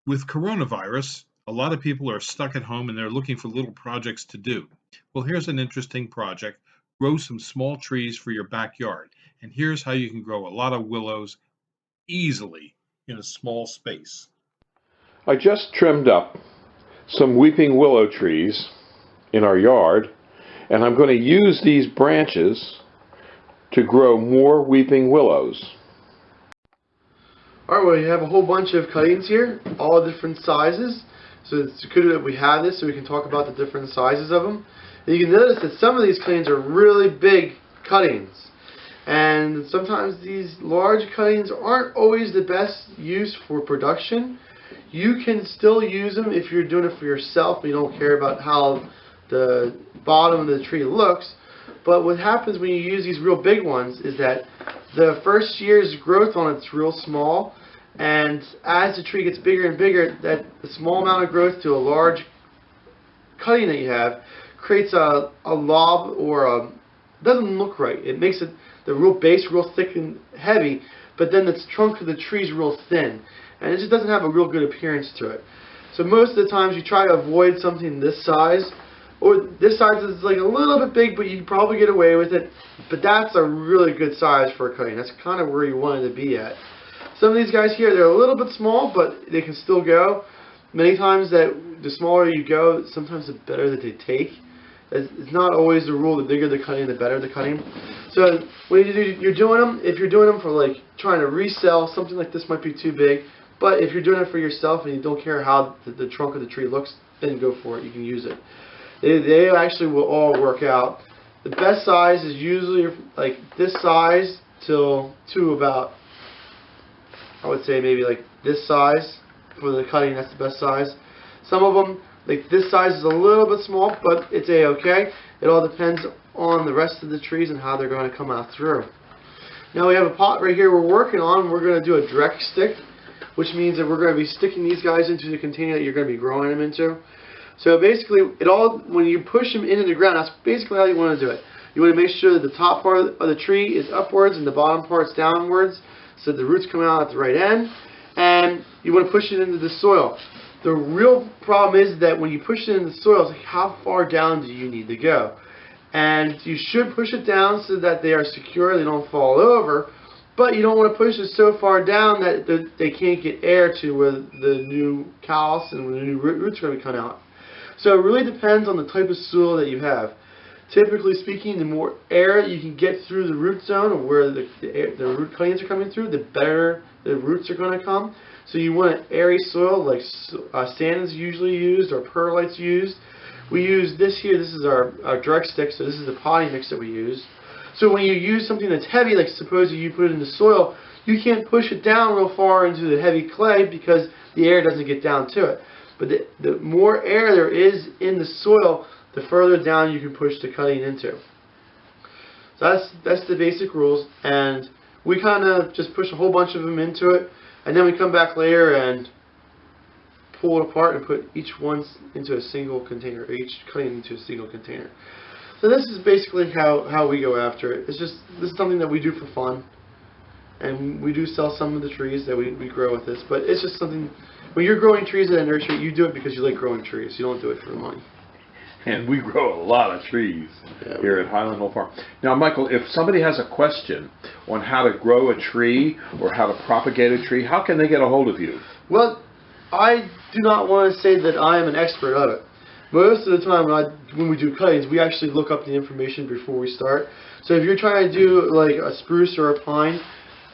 With coronavirus, a lot of people are stuck at home and they're looking for little projects to do. Well, here's an interesting project. Grow some small trees for your backyard. And here's how you can grow a lot of willows easily in a small space. I just trimmed up some weeping willow trees in our yard, and I'm going to use these branches to grow more weeping willows. Alright, well, you have a whole bunch of cuttings here, all different sizes. So it's good that we have this so we can talk about the different sizes of them. And you can notice that some of these cuttings are really big cuttings. And sometimes these large cuttings aren't always the best use for production. You can still use them if you're doing it for yourself and you don't care about how the bottom of the tree looks. But what happens when you use these real big ones is that the first year's growth on it's real small, and as the tree gets bigger and bigger, that the small amount of growth to a large cutting that you have creates a lob, or doesn't look right. It makes it the real base real thick and heavy, but then the trunk of the tree is real thin, and it just doesn't have a real good appearance to it. So most of the times you try to avoid something this size, or this size is like a little bit big, but you can probably get away with it. But that's a really good size for a cutting. That's kind of where you want it to be at. Some of these guys here, they're a little bit small, but they can still go. Many times that the smaller you go, sometimes the better that they take. It's not always the rule. The bigger the cutting, the better the cutting. So when you're doing them, if you're doing them for like trying to resell, something like this might be too big. But if you're doing it for yourself and you don't care how the trunk of the tree looks, then go for it. You can use it. They actually will all work out. The best size is usually like this size to about, I would say maybe like this size for the cutting. That's the best size. Some of them, like this size, is a little bit small, but it's a-okay. It all depends on the rest of the trees and how they're going to come out through. Now we have a pot right here we're working on. We're going to do a direct stick, which means that we're going to be sticking these guys into the container that you're going to be growing them into. So basically, when you push them into the ground, that's basically how you want to do it. You want to make sure that the top part of the tree is upwards and the bottom part's downwards, so the roots come out at the right end. And you want to push it into the soil. The real problem is that when you push it in the soil, it's like, how far down do you need to go? And you should push it down so that they are secure, they don't fall over. But you don't want to push it so far down that they can't get air to where the new callus and the new roots are going to come out. So it really depends on the type of soil that you have. Typically speaking, the more air you can get through the root zone, or where the root cuttings are coming through, the better the roots are going to come. So you want an airy soil, like sand is usually used, or perlite's used. We use this here. This is our direct stick, so this is the potting mix that we use. So when you use something that's heavy, like suppose you put it in the soil, you can't push it down real far into the heavy clay because the air doesn't get down to it. But the more air there is in the soil, the further down you can push the cutting into. So that's the basic rules, and we kind of just push a whole bunch of them into it, and then we come back later and pull it apart and put each one into a single container, or each cutting into a single container. So this is basically how we go after it. This is something that we do for fun, and we do sell some of the trees that we grow with this, but it's just something. When you're growing trees at a nursery, you do it because you like growing trees. You don't do it for the money. And we grow a lot of trees here at Highland Hill Farm. Now, Michael, if somebody has a question on how to grow a tree or how to propagate a tree, how can they get a hold of you? Well, I do not want to say that I am an expert of it. Most of the time when we do cuttings, we actually look up the information before we start. So if you're trying to do like a spruce or a pine,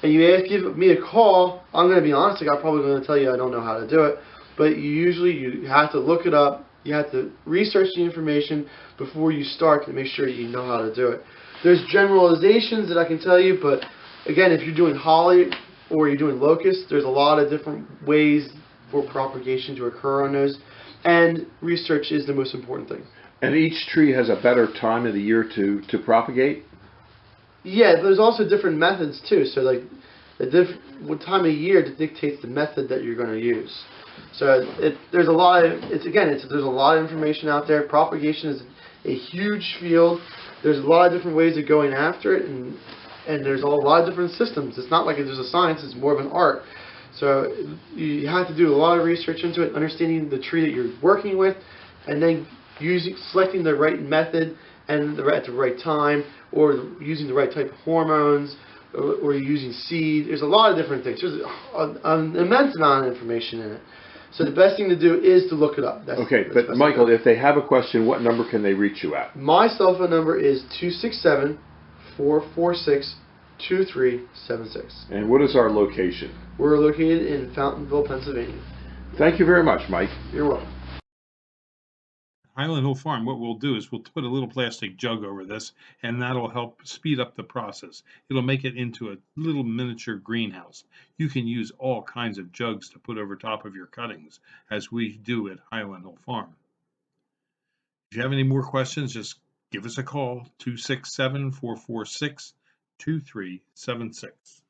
and you give me a call, I'm going to be honest, like, I'm probably going to tell you I don't know how to do it. But you have to look it up. You have to research the information before you start to make sure you know how to do it. There's generalizations that I can tell you, but again, if you're doing holly or you're doing locust, there's a lot of different ways for propagation to occur on those. And research is the most important thing. And each tree has a better time of the year to propagate? Yeah, but there's also different methods too. So like, what time of year dictates the method that you're going to use. So there's a lot of there's a lot of information out there. Propagation is a huge field. There's a lot of different ways of going after it, and there's a lot of different systems. It's not like there's a science; it's more of an art. So you have to do a lot of research into it, understanding the tree that you're working with, and then selecting the right method and at the right time, or using the right type of hormones, or using seed. There's a lot of different things. There's an immense amount of information in it. So the best thing to do is to look it up. That's but Michael, if they have a question, what number can they reach you at? My cell phone number is 267-446-2376. And what is our location? We're located in Fountainville, Pennsylvania. Thank you very much, Mike. You're welcome. Highland Hill Farm, what we'll do is we'll put a little plastic jug over this, and that'll help speed up the process. It'll make it into a little miniature greenhouse. You can use all kinds of jugs to put over top of your cuttings, as we do at Highland Hill Farm. If you have any more questions, just give us a call, 267-446-2376.